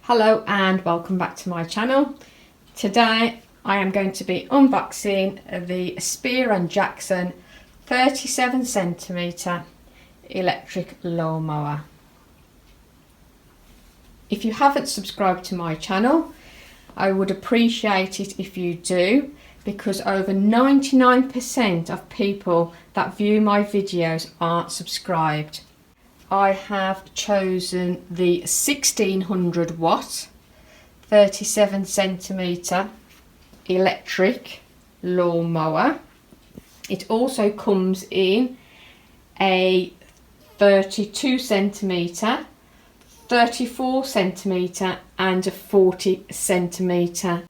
Hello and welcome back to my channel. Today I am going to be unboxing the Spear & Jackson 37cm electric lawnmower. If you haven't subscribed to my channel, I would appreciate it if you do, because over 99% of people that view my videos aren't subscribed. I have chosen the 1600 watt 37cm electric lawnmower. It also comes in a 32cm, 34cm and a 40cm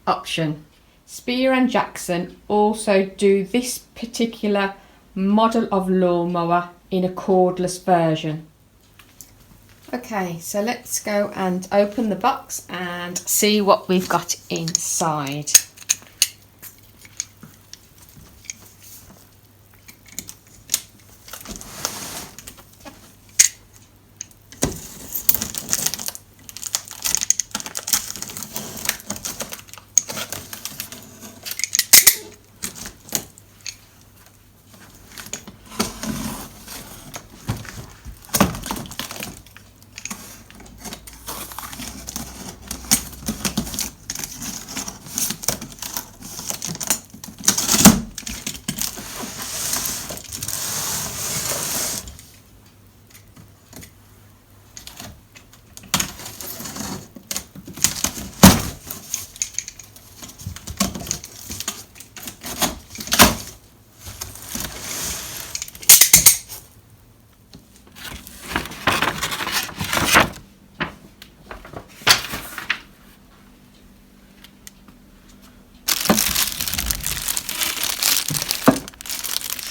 option. Spear & Jackson also do this particular model of lawnmower in a cordless version. Okay, so let's go and open the box and see what we've got inside.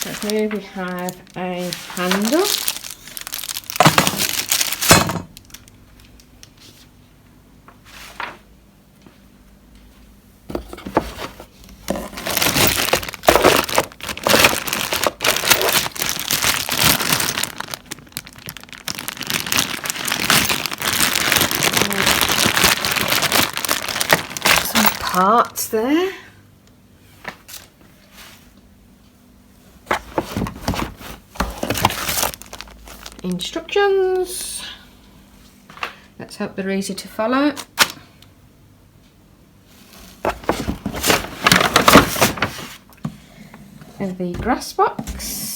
So here we have a handle, some parts there. Instructions. Let's hope they're easy to follow. And the grass box.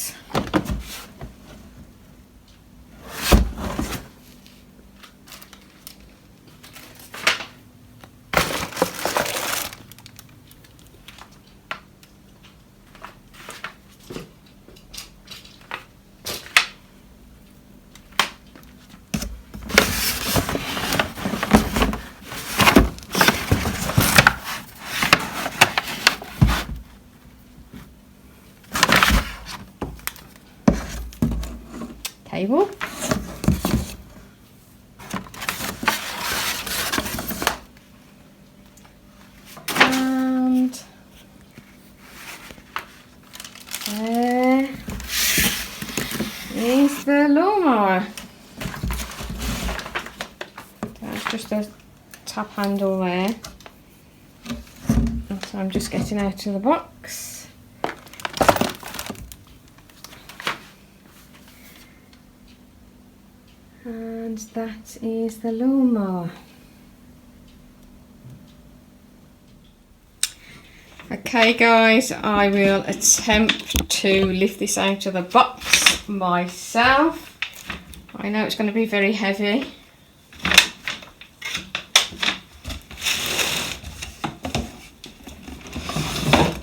Cable. And there is the lawnmower. That's just a tap handle there. So I'm just getting out of the box. And that is the lawnmower. Okay guys, I will attempt to lift this out of the box myself. I know it's going to be very heavy.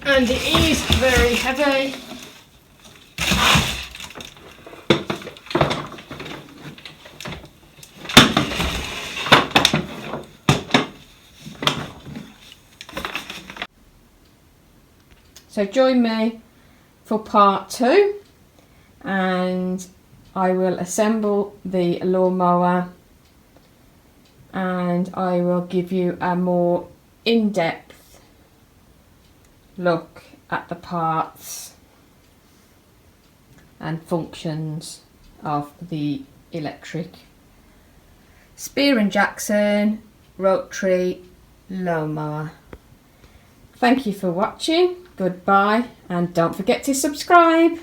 And it is very heavy. So join me for part 2 and I will assemble the lawnmower and I will give you a more in-depth look at the parts and functions of the electric Spear & Jackson Rotary Lawnmower. Thank you for watching, goodbye, and don't forget to subscribe.